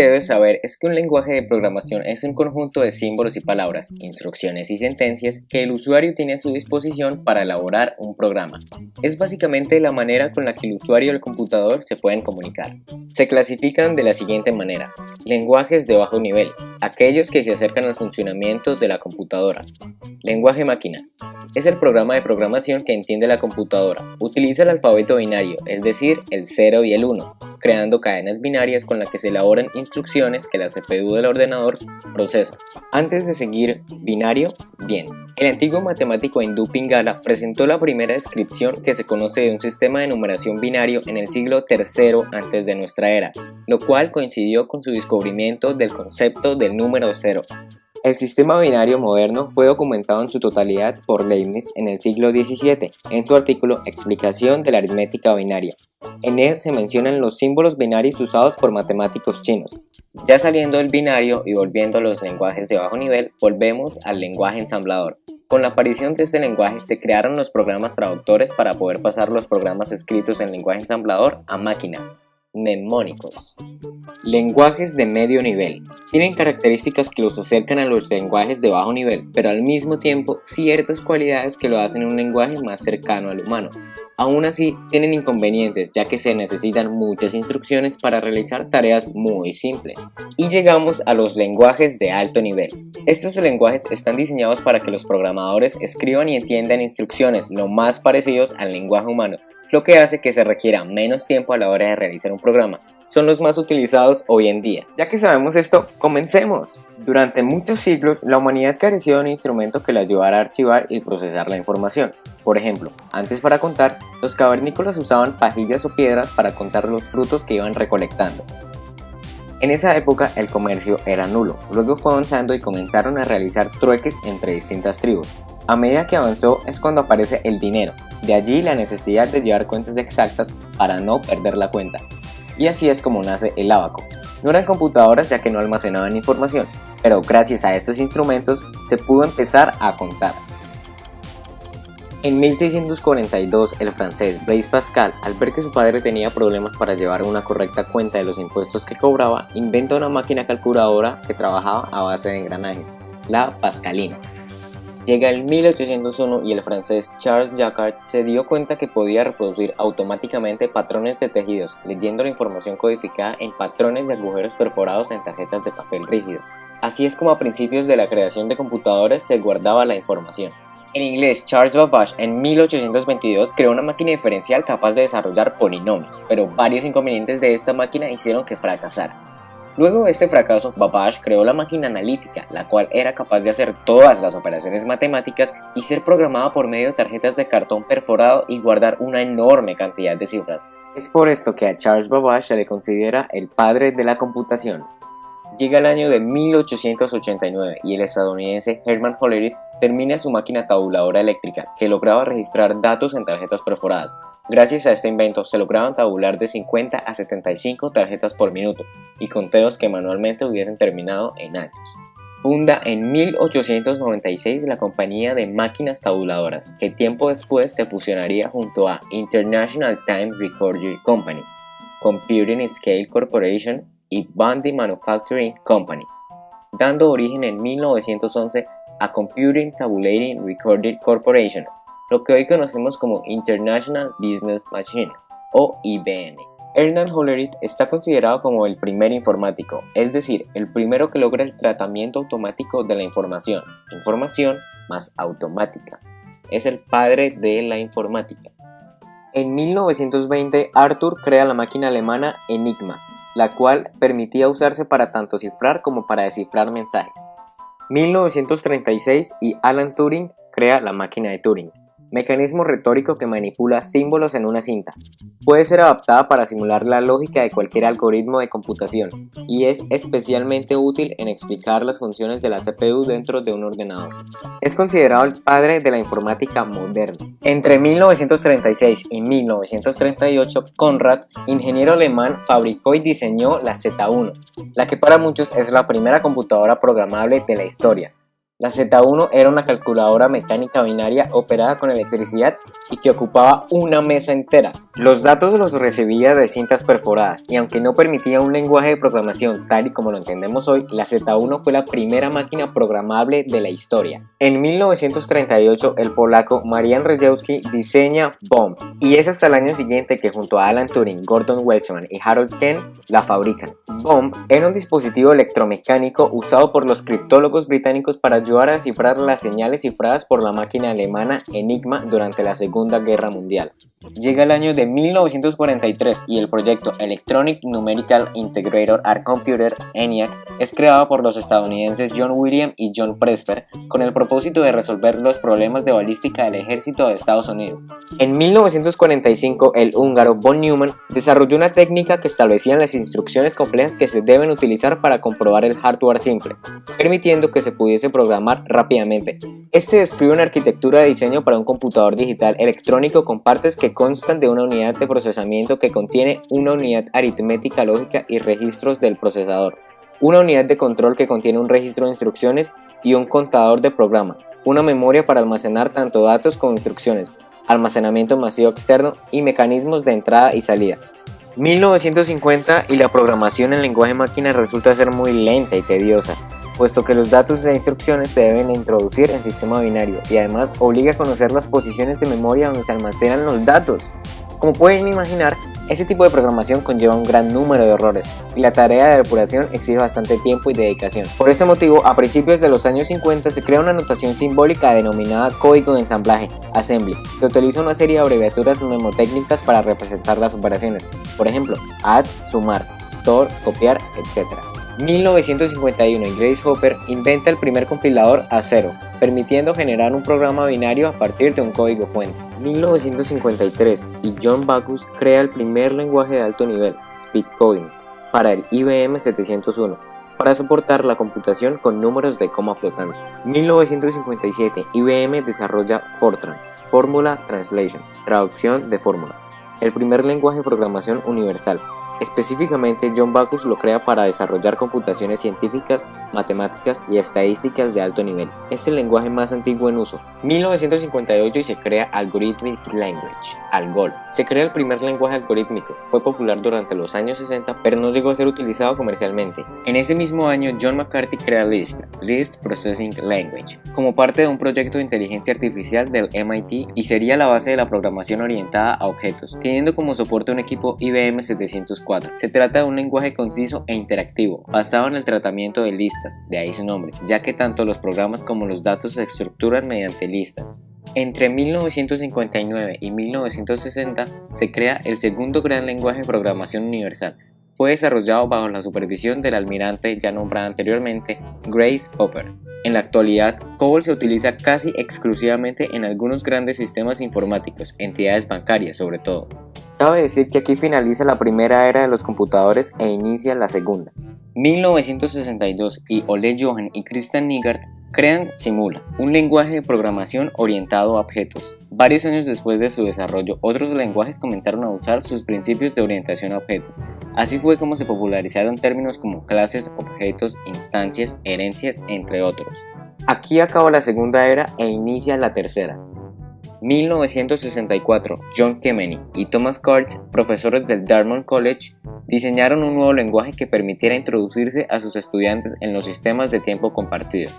Debes saber es que un lenguaje de programación es un conjunto de símbolos y palabras, instrucciones y sentencias que el usuario tiene a su disposición para elaborar un programa. Es básicamente la manera con la que el usuario y el computador se pueden comunicar. Se clasifican de la siguiente manera: lenguajes de bajo nivel, aquellos que se acercan al funcionamiento de la computadora. Lenguaje máquina. Es el programa de programación que entiende la computadora. Utiliza el alfabeto binario, es decir, el 0 y el 1, creando cadenas binarias con las que se elaboran instrucciones que la CPU del ordenador procesa. Antes de seguir binario, bien. El antiguo matemático hindú Pingala presentó la primera descripción que se conoce de un sistema de numeración binario en el siglo III antes de nuestra era, lo cual coincidió con su descubrimiento del concepto del número 0. El sistema binario moderno fue documentado en su totalidad por Leibniz en el siglo XVII, en su artículo Explicación de la aritmética binaria. En él se mencionan los símbolos binarios usados por matemáticos chinos. Ya saliendo del binario y volviendo a los lenguajes de bajo nivel, volvemos al lenguaje ensamblador. Con la aparición de este lenguaje se crearon los programas traductores para poder pasar los programas escritos en lenguaje ensamblador a máquina. Mnemónicos. Lenguajes de medio nivel. Tienen características que los acercan a los lenguajes de bajo nivel, pero al mismo tiempo ciertas cualidades que lo hacen un lenguaje más cercano al humano. Aún así, tienen inconvenientes, ya que se necesitan muchas instrucciones para realizar tareas muy simples. Y llegamos a los lenguajes de alto nivel. Estos lenguajes están diseñados para que los programadores escriban y entiendan instrucciones lo más parecidos al lenguaje humano, lo que hace que se requiera menos tiempo a la hora de realizar un programa. Son los más utilizados hoy en día. Ya que sabemos esto, comencemos. Durante muchos siglos, la humanidad careció de un instrumento que le ayudara a archivar y procesar la información. Por ejemplo, antes para contar, los cavernícolas usaban pajillas o piedras para contar los frutos que iban recolectando. En esa época el comercio era nulo, luego fue avanzando y comenzaron a realizar trueques entre distintas tribus. A medida que avanzó es cuando aparece el dinero, de allí la necesidad de llevar cuentas exactas para no perder la cuenta. Y así es como nace el ábaco. No eran computadoras ya que no almacenaban información, pero gracias a estos instrumentos se pudo empezar a contar. En 1642, el francés Blaise Pascal, al ver que su padre tenía problemas para llevar una correcta cuenta de los impuestos que cobraba, inventa una máquina calculadora que trabajaba a base de engranajes, la Pascalina. Llega el 1801 y el francés Charles Jacquard se dio cuenta que podía reproducir automáticamente patrones de tejidos, leyendo la información codificada en patrones de agujeros perforados en tarjetas de papel rígido. Así es como a principios de la creación de computadores se guardaba la información. El inglés Charles Babbage en 1822 creó una máquina diferencial capaz de desarrollar polinomios, pero varios inconvenientes de esta máquina hicieron que fracasara. Luego de este fracaso, Babbage creó la máquina analítica, la cual era capaz de hacer todas las operaciones matemáticas y ser programada por medio de tarjetas de cartón perforado y guardar una enorme cantidad de cifras. Es por esto que a Charles Babbage se le considera el padre de la computación. Llega el año de 1889 y el estadounidense Herman Hollerith termina su máquina tabuladora eléctrica, que lograba registrar datos en tarjetas perforadas. Gracias a este invento se lograban tabular de 50 a 75 tarjetas por minuto y conteos que manualmente hubiesen terminado en años. Funda en 1896 la compañía de máquinas tabuladoras, que tiempo después se fusionaría junto a International Time Recorder Company, Computing Scale Corporation y Bundy Manufacturing Company, dando origen en 1911 a Computing Tabulating Recorder Corporation, lo que hoy conocemos como International Business Machine o IBM. Herman Hollerith está considerado como el primer informático, es decir, el primero que logra el tratamiento automático de la información más automática. Es el padre de la informática. En 1920, Arthur crea la máquina alemana Enigma, la cual permitía usarse para tanto cifrar como para descifrar mensajes. 1936 y Alan Turing crea la máquina de Turing, mecanismo retórico que manipula símbolos en una cinta. Puede ser adaptada para simular la lógica de cualquier algoritmo de computación y es especialmente útil en explicar las funciones de la CPU dentro de un ordenador. Es considerado el padre de la informática moderna. Entre 1936 y 1938, Conrad, ingeniero alemán, fabricó y diseñó la Z1, la que para muchos es la primera computadora programable de la historia. La Z1 era una calculadora mecánica binaria operada con electricidad y que ocupaba una mesa entera. Los datos los recibía de cintas perforadas y aunque no permitía un lenguaje de programación tal y como lo entendemos hoy, la Z1 fue la primera máquina programable de la historia. En 1938 el polaco Marian Rejewski diseña BOMB y es hasta el año siguiente que junto a Alan Turing, Gordon Welshman y Harold Kane la fabrican. BOMB era un dispositivo electromecánico usado por los criptólogos británicos para ayudar a descifrar las señales cifradas por la máquina alemana Enigma durante la Segunda Guerra Mundial. Llega el año de 1943 y el proyecto Electronic Numerical Integrator Arc Computer ENIAC es creado por los estadounidenses John William y John Presper con el propósito de resolver los problemas de balística del ejército de Estados Unidos. En 1945 el húngaro von Neumann desarrolló una técnica que establecía las instrucciones complejas que se deben utilizar para comprobar el hardware simple, permitiendo que se pudiese programar rápidamente. Este describe una arquitectura de diseño para un computador digital electrónico con partes que constan de una unidad de procesamiento que contiene una unidad aritmética lógica y registros del procesador, una unidad de control que contiene un registro de instrucciones y un contador de programa, una memoria para almacenar tanto datos como instrucciones, almacenamiento masivo externo y mecanismos de entrada y salida. 1950 y la programación en lenguaje máquina resulta ser muy lenta y tediosa, puesto que los datos de instrucciones se deben introducir en sistema binario y además obliga a conocer las posiciones de memoria donde se almacenan los datos. Como pueden imaginar, este tipo de programación conlleva un gran número de errores y la tarea de depuración exige bastante tiempo y dedicación. Por este motivo, a principios de los años 50 se crea una notación simbólica denominada código de ensamblaje, assembly, que utiliza una serie de abreviaturas mnemotécnicas para representar las operaciones, por ejemplo, add, sumar, store, copiar, etc. 1951 y Grace Hopper inventa el primer compilador A0, permitiendo generar un programa binario a partir de un código fuente. 1953 y John Backus crea el primer lenguaje de alto nivel, Speed Coding, para el IBM 701, para soportar la computación con números de coma flotante. 1957 IBM desarrolla Fortran, Formula Translation, traducción de fórmula, el primer lenguaje de programación universal. Específicamente, John Backus lo crea para desarrollar computaciones científicas, matemáticas y estadísticas de alto nivel. Es el lenguaje más antiguo en uso. 1958 y se crea Algorithmic Language, ALGOL. Se crea el primer lenguaje algorítmico. Fue popular durante los años 60, pero no llegó a ser utilizado comercialmente. En ese mismo año, John McCarthy crea Lisp, Lisp Processing Language, como parte de un proyecto de inteligencia artificial del MIT y sería la base de la programación orientada a objetos, teniendo como soporte un equipo IBM 704. Se trata de un lenguaje conciso e interactivo, basado en el tratamiento de listas, de ahí su nombre, ya que tanto los programas como los datos se estructuran mediante listas. Entre 1959 y 1960 se crea el segundo gran lenguaje de programación universal. Fue desarrollado bajo la supervisión del almirante ya nombrado anteriormente, Grace Hopper. En la actualidad, COBOL se utiliza casi exclusivamente en algunos grandes sistemas informáticos, entidades bancarias sobre todo. Cabe decir que aquí finaliza la primera era de los computadores e inicia la segunda. 1962 y Ole Johan y Christian Nygaard crean Simula, un lenguaje de programación orientado a objetos. Varios años después de su desarrollo, otros lenguajes comenzaron a usar sus principios de orientación a objetos. Así fue como se popularizaron términos como clases, objetos, instancias, herencias, entre otros. Aquí acaba la segunda era e inicia la tercera. 1964, John Kemeny y Thomas Kurtz, profesores del Dartmouth College, diseñaron un nuevo lenguaje que permitiera introducirse a sus estudiantes en los sistemas de tiempo compartido.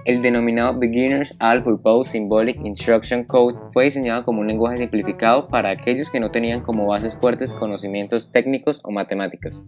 El denominado Beginner's All-Purpose Symbolic Instruction Code fue diseñado como un lenguaje simplificado para aquellos que no tenían como bases fuertes conocimientos técnicos o matemáticos.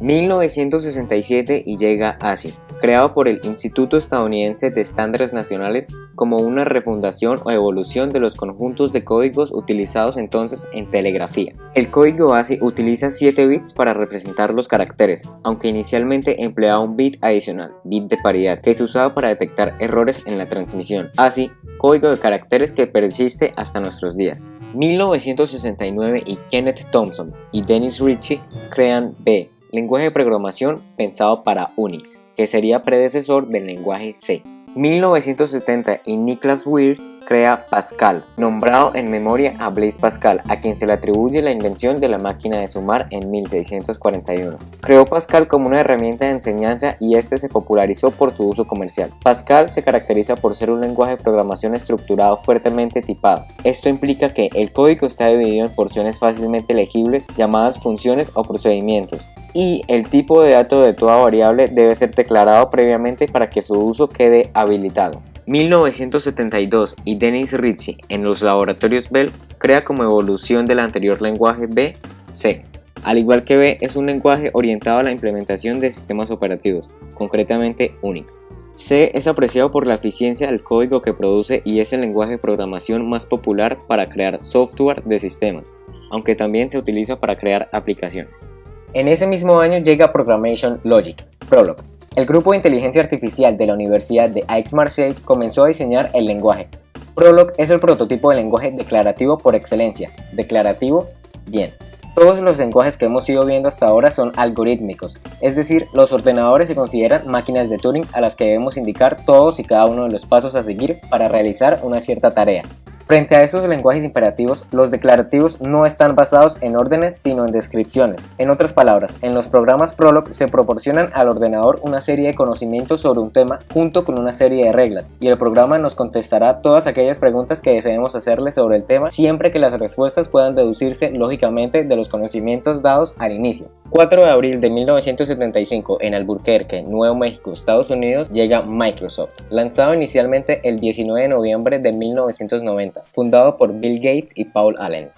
1967 y llega ASCII, creado por el Instituto Estadounidense de Estándares Nacionales como una refundación o evolución de los conjuntos de códigos utilizados entonces en telegrafía. El código ASCII utiliza 7 bits para representar los caracteres, aunque inicialmente empleaba un bit adicional, bit de paridad, que se usaba para detectar errores en la transmisión. ASCII, código de caracteres que persiste hasta nuestros días. 1969 y Kenneth Thompson y Dennis Ritchie crean B, lenguaje de programación pensado para Unix, que sería predecesor del lenguaje C. 1970 y Niklas Weir crea Pascal, nombrado en memoria a Blaise Pascal, a quien se le atribuye la invención de la máquina de sumar en 1641. Creó Pascal como una herramienta de enseñanza y este se popularizó por su uso comercial. Pascal se caracteriza por ser un lenguaje de programación estructurado fuertemente tipado. Esto implica que el código está dividido en porciones fácilmente legibles llamadas funciones o procedimientos, y el tipo de dato de toda variable debe ser declarado previamente para que su uso quede habilitado. 1972 y Dennis Ritchie en los laboratorios Bell crea como evolución del anterior lenguaje B, C. Al igual que B, es un lenguaje orientado a la implementación de sistemas operativos, concretamente Unix. C es apreciado por la eficiencia del código que produce y es el lenguaje de programación más popular para crear software de sistemas, aunque también se utiliza para crear aplicaciones. En ese mismo año llega Programmation Logic, Prolog. El grupo de inteligencia artificial de la Universidad de Aix-Marseille comenzó a diseñar el lenguaje. Prolog es el prototipo de lenguaje declarativo por excelencia. Declarativo, bien. Todos los lenguajes que hemos ido viendo hasta ahora son algorítmicos, es decir, los ordenadores se consideran máquinas de Turing a las que debemos indicar todos y cada uno de los pasos a seguir para realizar una cierta tarea. Frente a estos lenguajes imperativos, los declarativos no están basados en órdenes sino en descripciones. En otras palabras, en los programas Prolog se proporcionan al ordenador una serie de conocimientos sobre un tema junto con una serie de reglas, y el programa nos contestará todas aquellas preguntas que deseemos hacerle sobre el tema siempre que las respuestas puedan deducirse lógicamente de los conocimientos dados al inicio. 4 de abril de 1975 en Albuquerque, Nuevo México, Estados Unidos, llega Microsoft, lanzado inicialmente el 19 de noviembre de 1990, fundado por Bill Gates y Paul Allen.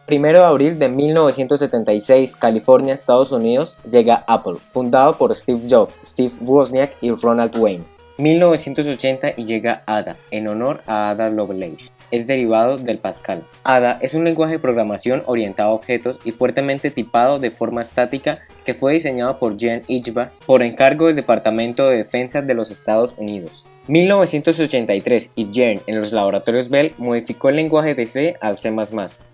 1 de abril de 1976, California, Estados Unidos, llega Apple, fundado por Steve Jobs, Steve Wozniak y Ronald Wayne. 1980 y llega Ada, en honor a Ada Lovelace. Es derivado del Pascal. Ada es un lenguaje de programación orientado a objetos y fuertemente tipado de forma estática que fue diseñado por Jen Ichba por encargo del Departamento de Defensa de los Estados Unidos. 1983 y Jern en los laboratorios Bell modificó el lenguaje de C al C++,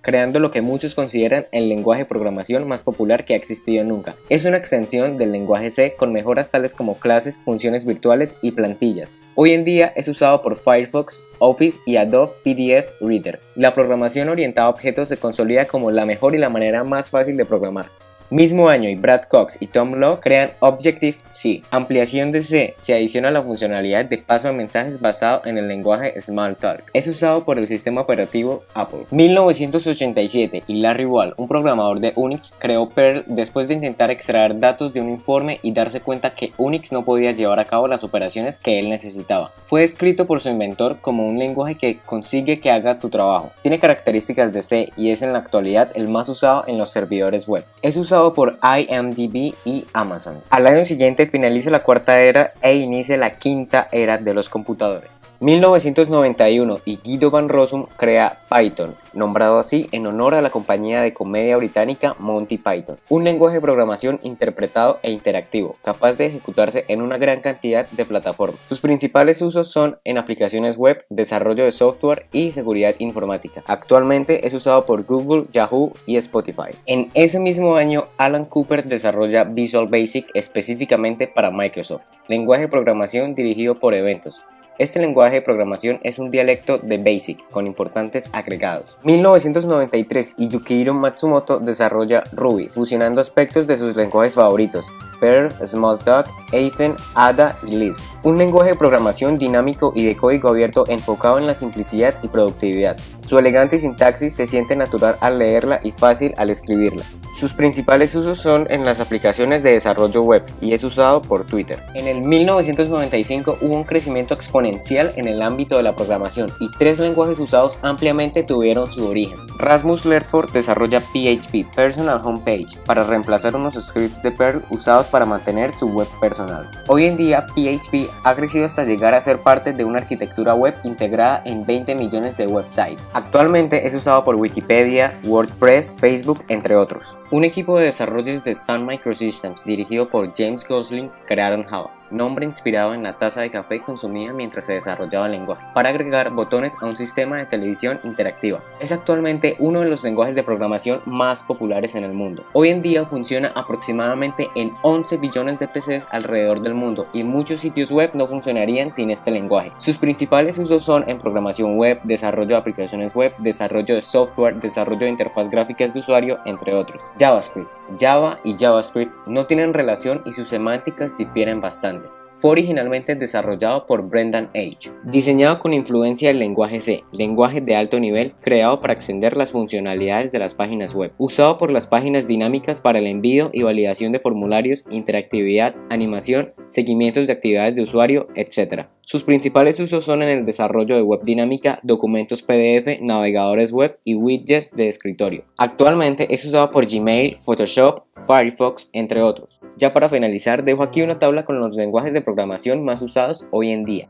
creando lo que muchos consideran el lenguaje de programación más popular que ha existido nunca. Es una extensión del lenguaje C con mejoras tales como clases, funciones virtuales y plantillas. Hoy en día es usado por Firefox, Office y Adobe PDF Reader. La programación orientada a objetos se consolida como la mejor y la manera más fácil de programar. Mismo año y Brad Cox y Tom Love crean Objective-C. Ampliación de C, se adiciona la funcionalidad de paso de mensajes basado en el lenguaje Smalltalk. Es usado por el sistema operativo Apple. 1987 y Larry Wall, un programador de Unix, creó Perl después de intentar extraer datos de un informe y darse cuenta que Unix no podía llevar a cabo las operaciones que él necesitaba. Fue descrito por su inventor como un lenguaje que consigue que haga tu trabajo. Tiene características de C y es en la actualidad el más usado en los servidores web. Es usado por IMDb y Amazon. Al año siguiente finaliza la cuarta era e inicia la quinta era de los computadores. 1991 y Guido van Rossum crea Python, nombrado así en honor a la compañía de comedia británica Monty Python, un lenguaje de programación interpretado e interactivo, capaz de ejecutarse en una gran cantidad de plataformas. Sus principales usos son en aplicaciones web, desarrollo de software y seguridad informática. Actualmente es usado por Google, Yahoo y Spotify. En ese mismo año, Alan Cooper desarrolla Visual Basic específicamente para Microsoft, lenguaje de programación dirigido por eventos. Este lenguaje de programación es un dialecto de BASIC con importantes agregados. 1993 y Yukihiro Matsumoto desarrolla Ruby, fusionando aspectos de sus lenguajes favoritos, Perl, Smalltalk, Eiffel, Ada y Lisp. Un lenguaje de programación dinámico y de código abierto enfocado en la simplicidad y productividad. Su elegante sintaxis se siente natural al leerla y fácil al escribirla. Sus principales usos son en las aplicaciones de desarrollo web y es usado por Twitter. En el 1995 hubo un crecimiento exponencial en el ámbito de la programación y 3 lenguajes usados ampliamente tuvieron su origen. Rasmus Lerford desarrolla PHP, Personal Homepage, para reemplazar unos scripts de Perl usados para mantener su web personal. Hoy en día PHP ha crecido hasta llegar a ser parte de una arquitectura web integrada en 20 millones de websites. Actualmente es usado por Wikipedia, WordPress, Facebook, entre otros. Un equipo de desarrollos de Sun Microsystems dirigido por James Gosling crearon Java, nombre inspirado en la taza de café consumida mientras se desarrollaba el lenguaje, para agregar botones a un sistema de televisión interactiva. Es actualmente uno de los lenguajes de programación más populares en el mundo. Hoy en día funciona aproximadamente en 11 billones de PCs alrededor del mundo y muchos sitios web no funcionarían sin este lenguaje. Sus principales usos son en programación web, desarrollo de aplicaciones web, desarrollo de software, desarrollo de interfaz gráficas de usuario, entre otros. JavaScript. Java y JavaScript no tienen relación y sus semánticas difieren bastante. Fue originalmente desarrollado por Brendan Eich, diseñado con influencia del lenguaje C, lenguaje de alto nivel creado para extender las funcionalidades de las páginas web, usado por las páginas dinámicas para el envío y validación de formularios, interactividad, animación, seguimientos de actividades de usuario, etc. Sus principales usos son en el desarrollo de web dinámica, documentos PDF, navegadores web y widgets de escritorio. Actualmente es usado por Gmail, Photoshop, Firefox, entre otros. Ya para finalizar, dejo aquí una tabla con los lenguajes de programación más usados hoy en día.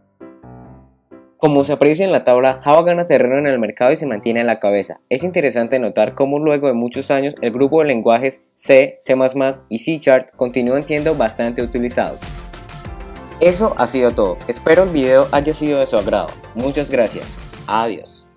Como se aprecia en la tabla, Java gana terreno en el mercado y se mantiene a la cabeza. Es interesante notar cómo luego de muchos años el grupo de lenguajes C, C++ y C# continúan siendo bastante utilizados. Eso ha sido todo. Espero el video haya sido de su agrado. Muchas gracias. Adiós.